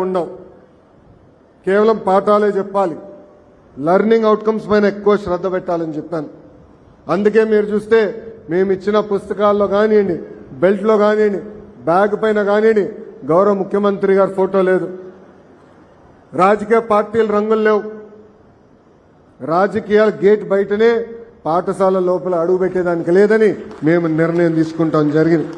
ఉండవు, కేవలం పాఠాలే చెప్పాలి. లెర్నింగ్ అవుట్కమ్స్ పైన ఎక్కువ శ్రద్ధ పెట్టాలని చెప్పాను. అందుకే మీరు చూస్తే మేము ఇచ్చిన పుస్తకాల్లో కానివ్వండి, బెల్ట్లో కానివ్వండి, బ్యాగ్ పైన కానివ్వండి గౌరవ ముఖ్యమంత్రి గారి ఫోటో లేదు. రాజకీయ పార్టీలు రంగులు లేవు. రాజకీయాల గేట్ బయటనే, పాఠశాల లోపల అడుగు పెట్టేదానికి లేదని మేము నిర్ణయం తీసుకుంటాం జరిగింది.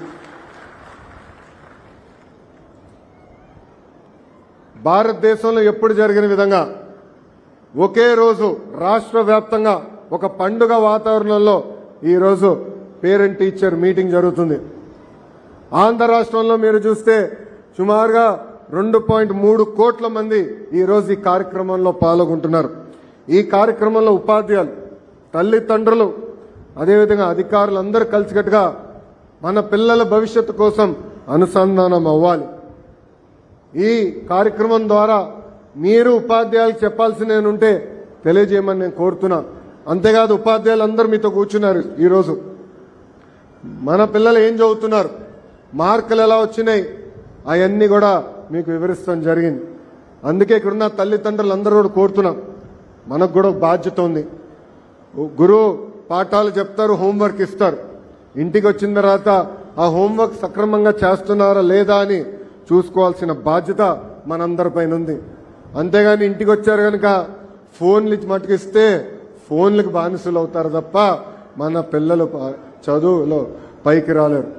భారతదేశంలో ఎప్పుడు జరిగిన విధంగా ఒకే రోజు రాష్ట్ర వ్యాప్తంగా ఒక పండుగ వాతావరణంలో ఈరోజు పేరెంట్ టీచర్ మీటింగ్ జరుగుతుంది. ఆంధ్ర రాష్ట్రంలో మీరు చూస్తే సుమారుగా 2.3 కోట్ల మంది ఈరోజు ఈ కార్యక్రమంలో పాల్గొంటున్నారు. ఈ కార్యక్రమంలో ఉపాధ్యాయులు, తల్లిదండ్రులు, అదేవిధంగా అధికారులు అందరూ కలిసికట్టుగా మన పిల్లల భవిష్యత్తు కోసం అనుసంధానం అవ్వాలి. ఈ కార్యక్రమం ద్వారా మీరు ఉపాధ్యాయులకు చెప్పాల్సినవి ఉంటే తెలియజేయమని నేను కోరుతున్నా. అంతేకాదు ఉపాధ్యాయులు అందరూ మీతో కూర్చున్నారు. ఈరోజు మన పిల్లలు ఏం చదువుతున్నారు, మార్కులు ఎలా వచ్చినాయి, అవన్నీ కూడా మీకు వివరిస్తాం జరిగింది. అందుకే ఇక్కడున్న తల్లిదండ్రులు అందరూ కూడా కోరుతున్నాం, మనకు కూడా బాధ్యత ఉంది. గురువు పాఠాలు చెప్తారు, హోంవర్క్ ఇస్తారు. ఇంటికి వచ్చిన తర్వాత ఆ హోంవర్క్ సక్రమంగా చేస్తున్నారా లేదా అని చూసుకోవాల్సిన బాధ్యత మనందరిపైన ఉంది. అంతేగాని ఇంటికి వచ్చారు కనుక ఫోన్లు మటుకిస్తే ఫోన్లకు బానిసలు అవుతారు తప్ప మన పిల్లలు చదువులో పైకి రాలేరు.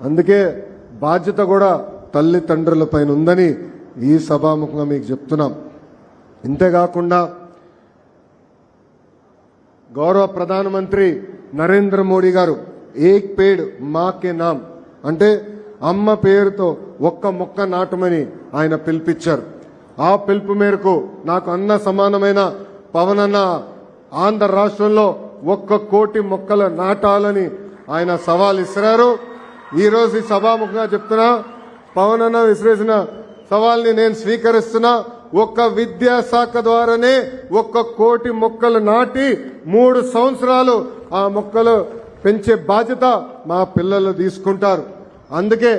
అందుకే బాధ్యత కూడా తల్లిదండ్రుల పైన ఉందని ఈ సభాముఖంగా మీకు చెప్తున్నాం. ఇంతేకాకుండా గౌరవ ప్రధానమంత్రి నరేంద్ర మోడీ గారు ఏక్ పేడ్ మా కే నామ్ అంటే అమ్మ పేరుతో ఒక్క మొక్క నాటమని ఆయన పిలిపించారు. ఆ పిలుపు మేరకు నాకు అన్న సమానమైన పవన్ అన్న ఆంధ్ర రాష్ట్రంలో 1 కోటి మొక్కలు నాటాలని ఆయన సవాల్ ఇస్తున్నారు. ఈరోజు ఈ సభాముఖంగా చెప్తున్నా, పవన్ అన్న విసిరేసిన సవాల్ని నేను స్వీకరిస్తున్నా. ఒక్క విద్యాశాఖ ద్వారానే 1 కోటి మొక్కలు నాటి 3 సంవత్సరాలు ఆ మొక్కలు పెంచే బాధ్యత మా పిల్లలు తీసుకుంటారు. అందుకే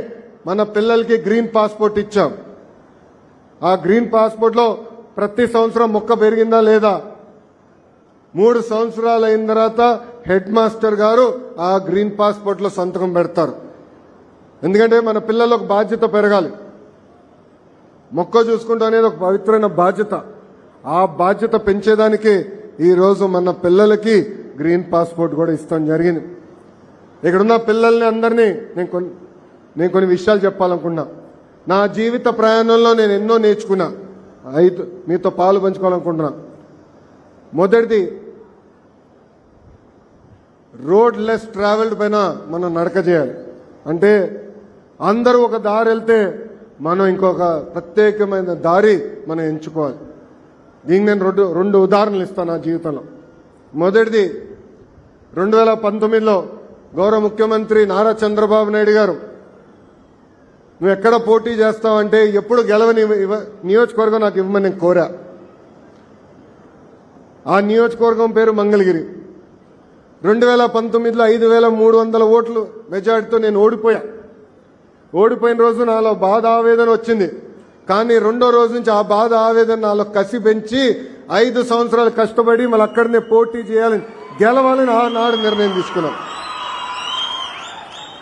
మన పిల్లలకి గ్రీన్ పాస్పోర్ట్ ఇచ్చాం. ఆ గ్రీన్ పాస్పోర్ట్ లో ప్రతి సంవత్సరం మొక్క పెరిగిందా లేదా, 3 సంవత్సరాలు అయిన తర్వాత హెడ్ మాస్టర్ గారు ఆ గ్రీన్ పాస్పోర్ట్ లో సంతకం పెడతారు. ఎందుకంటే మన పిల్లలకు బాధ్యత పెరగాలి. మొక్క చూసుకుంటూ అనేది ఒక పవిత్రమైన బాధ్యత. ఆ బాధ్యత పెంచేదానికి ఈరోజు మన పిల్లలకి గ్రీన్ పాస్పోర్ట్ కూడా ఇస్తాం జరిగింది. ఇక్కడున్న పిల్లల్ని అందరినీ నేను కొన్ని విషయాలు చెప్పాలనుకున్నా. నా జీవిత ప్రయాణంలో నేను ఎన్నో నేర్చుకున్నా, 5 మీతో పాలు పంచుకోవాలనుకుంటున్నా. మొదటిది, రోడ్ లెస్ ట్రావెల్డ్ పైన మనం నడక చేయాలి. అంటే అందరూ ఒక దారి వెళ్తే మనం ఇంకొక ప్రత్యేకమైన దారి మనం ఎంచుకోవాలి. దీనికి నేను రెండు ఉదాహరణలు ఇస్తాను నా జీవితంలో. మొదటిది, 2019లో గౌరవ ముఖ్యమంత్రి నారా చంద్రబాబు నాయుడు గారు నువ్వు ఎక్కడ పోటీ చేస్తావంటే ఎప్పుడు గెలవని నియోజకవర్గం నాకు ఇవ్వమని నేను కోరా. ఆ నియోజకవర్గం పేరు మంగళగిరి. 2019లో 5,300 ఓట్లు మెజార్టీతో నేను ఓడిపోయిన రోజు నాలో బాధ ఆవేదన వచ్చింది. కానీ 2వ రోజు నుంచి ఆ బాధ ఆవేదన నాలో కసి పెంచి 5 సంవత్సరాలు కష్టపడి మళ్ళీ అక్కడనే పోటీ చేయాలని, గెలవాలని ఆనాడు నిర్ణయం తీసుకున్నాం.